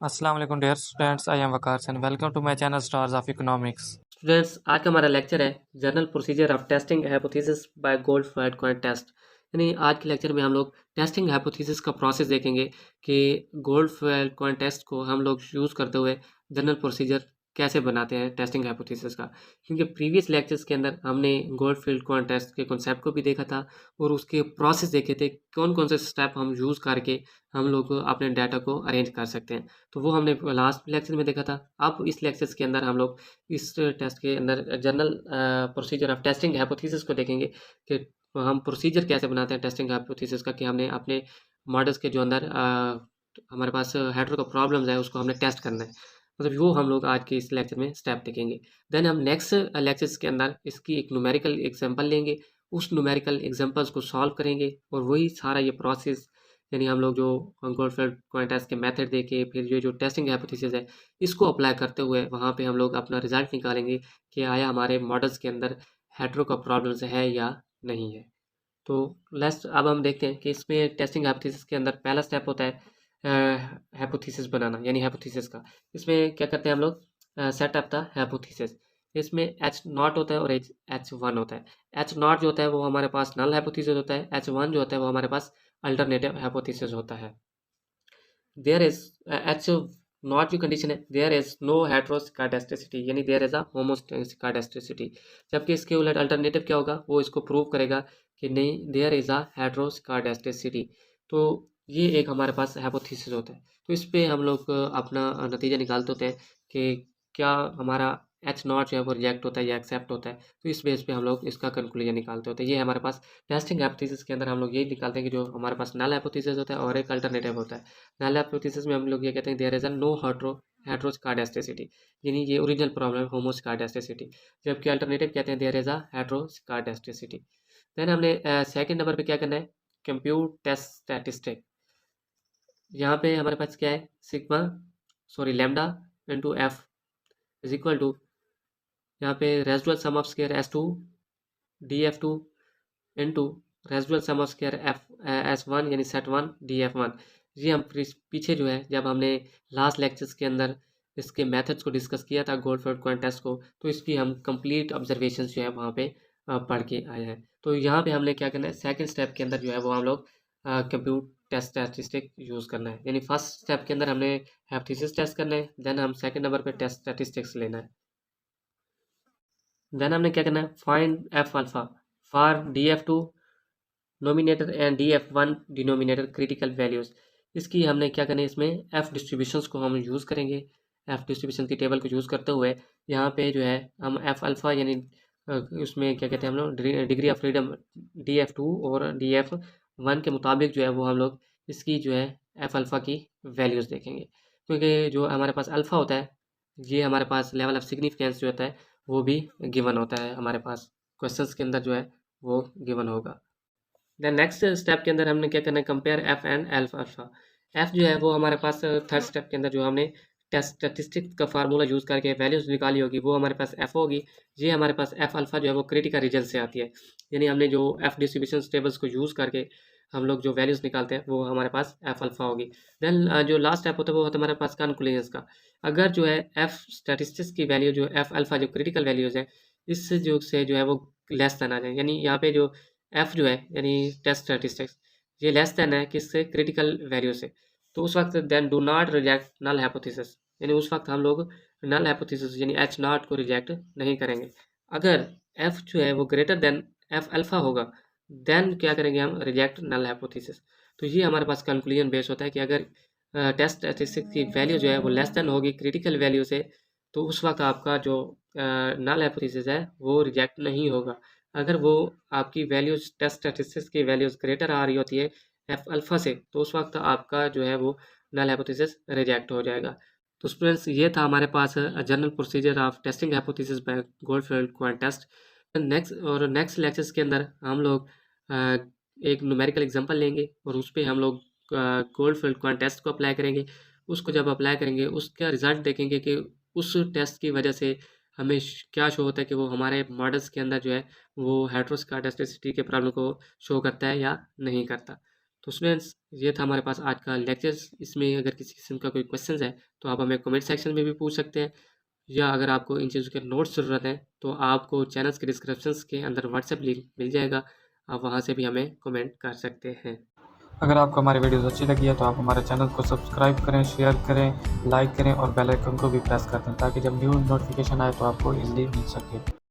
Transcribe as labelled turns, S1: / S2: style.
S1: अस्सलाम वालेकुम dear students, I am Waqar and welcome to my channel stars of economics.
S2: Students, आज का हमारा लेक्चर है general procedure of testing hypothesis by Goldfeld Quandt test. यानी आज के लेक्चर में हम लोग टेस्टिंग हाइपोथेसिस का प्रोसेस देखेंगे कि गोल्डफेल्ड क्वांट टेस्ट को हम लोग यूज़ करते हुए जनरल प्रोसीजर कैसे बनाते हैं टेस्टिंग हाइपोथेसिस का। क्योंकि प्रीवियस लेक्चर्स के अंदर हमने गोल्डफील्ड क्वांट टेस्ट के कॉन्सेप्ट को भी देखा था और उसके प्रोसेस देखे थे, कौन कौन से स्टेप हम यूज़ करके हम लोग अपने डाटा को अरेंज कर सकते हैं। तो वो हमने लास्ट लेक्चर में देखा था। अब इस लेक्चर्स के अंदर हम लोग इस टेस्ट के अंदर general procedure of testing hypothesis को देखेंगे कि हम प्रोसीजर कैसे बनाते हैं टेस्टिंग हाइपोथेसिस का, कि हमने अपने मॉडल्स के जो अंदर हमारे पास हेटेरो का प्रॉब्लम्स है उसको हमने टेस्ट करना है। मतलब वो हम लोग आज के इस लेक्चर में स्टेप देखेंगे। देन हम नेक्स्ट लेक्चर्स के अंदर इसकी एक न्यूमेरिकल एग्जांपल लेंगे, उस न्यूमेरिकल एग्जांपल्स को सॉल्व करेंगे और वही सारा ये प्रोसेस, यानी हम लोग जो गोल्डफील्ड क्वांट टेस्ट के मेथड देके फिर ये जो टेस्टिंग हाइपोथेसिस है इसको अप्लाई करते हुए वहाँ पे हम लोग अपना रिजल्ट निकालेंगे कि आया हमारे मॉडल्स के अंदर हेटेरो का प्रॉब्लम्स है या नहीं है। तो लेट्स अब हम देखते हैं कि इसमें टेस्टिंग हाइपोथेसिस के अंदर पहला स्टेप होता है हाइपोथेसिस बनाना, यानी हाइपोथेसिस का। इसमें क्या करते हैं हम लोग, सेट अप द हाइपोथेसिस। इसमें एच नॉट होता है और एच वन होता है। एच नॉट जो होता है वो हमारे पास नल हाइपोथेसिस होता है, एच वन जो होता है वो हमारे पास अल्टरनेटिव हाइपोथेसिस होता है। देयर इज एच नॉट की कंडीशन है देयर इज नो हेटेरोस्कार्डेस्टिसिटी, यानी देयर इज अ होमोस्कार्डेस्टिसिटी। जबकि इसके उलट अल्टरनेटिव क्या होगा, वो इसको प्रूव करेगा कि नहीं, देयर इज अ हेटेरोस्कार्डेस्टिसिटी। तो ये एक हमारे पास हाइपोथेसिस होता है। तो इस पे हम लोग अपना नतीजा निकालते होते हैं कि क्या हमारा एच नॉट जो है वो रिजेक्ट होता है या एक्सेप्ट होता है। तो इस बेस पे हम लोग इसका कंक्लूजन निकालते होते हैं। ये हमारे पास टेस्टिंग हाइपोथेसिस के अंदर हम लोग यही निकालते हैं कि जो हमारे पास नल हाइपोथेसिस होता है और एक अल्टरनेटिव होता है। नल हाइपोथेसिस में हम लोग ये कहते हैं देयर इज अ नो हेटेरोस्कार्डेस्टिसिटी, यानी ये ओरिजिनल प्रॉब्लम होमोस्कार्डेस्टिसिटी। जबकि अल्टरनेटिव कहते हैं देयर इज अ हेटेरोस्कार्डेस्टिसिटी। देन हमने सेकंड नंबर पे क्या करना है, कंप्यूट टेस्ट स्टैटिस्टिक। यहाँ पे हमारे पास क्या है, sigma lambda into F is equal to, यहाँ पे residual sum of square S two D F two into residual sum of square F S one यानी set one D F one. ये हम पीछे जो है जब हमने लास्ट लेक्चर्स के अंदर इसके मेथड्स को डिस्कस किया था गोल्डफील्ड क्वांट टेस्ट को, तो इसकी हम कंप्लीट ऑब्जर्वेशन जो है वहाँ पे पढ़ के आए हैं। तो यहाँ पे हमने क्या करना है, सेकंड स्टेप के अंदर जो है वो हम लोग कंप्यूट टेस्ट स्टैटिस्टिक यूज़ करना है। यानी फर्स्ट स्टेप के अंदर हमने हाइपोथेसिस टेस्ट करना है, देन हम सेकंड नंबर पे टेस्ट स्टैटिस्टिक्स लेना है। देन हमने क्या करना है, find F alpha for D F to nominator and D F one denominator critical values. इसकी हमने क्या करना है, इसमें एफ डिस्ट्रीब्यूशंस को हम यूज़ करेंगे। एफ डिस्ट्रीब्यूशन की टेबल को यूज़ करते हुए यहाँ पे जो है हम एफ अल्फ़ा यानी उसमें क्या कहते हैं हम लोग degree of freedom D F to और डी एफ वन के मुताबिक जो है वो हम लोग इसकी जो है एफ अल्फ़ा की वैल्यूज़ देखेंगे। क्योंकि जो हमारे पास अल्फ़ा होता है, ये हमारे पास लेवल ऑफ सिग्निफिकेंस जो होता है वो भी गिवन होता है, हमारे पास क्वेश्चंस के अंदर जो है वो गिवन होगा। देन नेक्स्ट स्टेप के अंदर हमने क्या करना है, compare F and alpha alpha. F जो है वो हमारे पास थर्ड स्टेप के अंदर जो हमने टेस्ट स्टेटिस्टिक्स का फार्मूला यूज़ करके वैल्यूज निकाली होगी वो हमारे पास एफ होगी। ये हमारे पास एफ अल्फा जो है वो क्रिटिकल रीजन से आती है। यानी हमने जो एफ डिस्ट्रीब्यूशन टेबल्स को यूज़ करके हम लोग जो वैल्यूज़ निकालते हैं वो हमारे पास एफ अल्फा होगी। देन जो लास्ट स्टेप होता है वो होता है हमारे पास कंक्लूजन का। अगर जो है एफ स्टेटिस्टिक्स की वैल्यू जो एफ अल्फा जो क्रिटिकल वैल्यूज़ है इस जो से जो है वो लेस देन आ जाए, यानी यहाँ पे जो एफ जो है यानी टेस्ट स्टैटिस्टिक्स ये लेस देन है किससे, क्रिटिकल वैल्यू से। तो उस वक्त then do not reject null hypothesis, यानी उस वक्त हम लोग नल हाइपोथेसिस यानी एच नॉट को रिजेक्ट नहीं करेंगे। अगर एफ जो है वो ग्रेटर देन एफ अल्फा होगा देन क्या करेंगे हम, रिजेक्ट नल हाइपोथेसिस। तो ये हमारे पास कंक्लूजन बेस होता है कि अगर टेस्ट स्टैटिस्टिक्स की वैल्यू जो है वो लेस देन होगी क्रिटिकल वैल्यू से, तो उस वक्त आपका जो नल हाइपोथेसिस है वो रिजेक्ट नहीं होगा। अगर वो आपकी वैल्यूज टेस्ट स्टैटिस्टिक्स की वैल्यूज ग्रेटर आ रही होती है एफ अल्फा से, तो उस वक्त आपका जो है वो नल हाइपोथेसिस रिजेक्ट हो जाएगा। तो स्टूडेंट्स, ये था हमारे पास general procedure of testing hypothesis by Goldfeld Quandt test. Next lectures के अंदर हम लोग एक न्यूमेरिकल एग्जांपल लेंगे और उस पे हम लोग गोल्डफील्ड क्वांट टेस्ट को अप्लाई करेंगे। उसको जब अप्लाई करेंगे उसका रिजल्ट देखेंगे कि उस टेस्ट की वजह से हमें क्या शो होता है कि वो हमारे मॉडल्स के अंदर जो है वो हेटेरोस्कार्डेस्टिसिटी के प्रॉब्लम को शो करता है या नहीं करता। तो स्टूडेंट्स, ये था हमारे पास आज का लेक्चर। इसमें अगर किसी किस्म का कोई क्वेश्चन है तो आप हमें कमेंट सेक्शन में भी पूछ सकते हैं, या अगर आपको इन चीज़ों के नोट्स ज़रूरत है तो आपको चैनल्स के डिस्क्रिप्शंस के अंदर व्हाट्सएप लिंक मिल जाएगा, आप वहाँ से भी हमें कमेंट कर सकते हैं।
S1: अगर आपको हमारी वीडियोस अच्छी लगी है तो आप हमारे चैनल को सब्सक्राइब करें, शेयर करें, लाइक करें और बेल आइकन को भी प्रेस कर दें ताकि जब न्यू नोटिफिकेशन आए तो आपको इजीली मिल सके।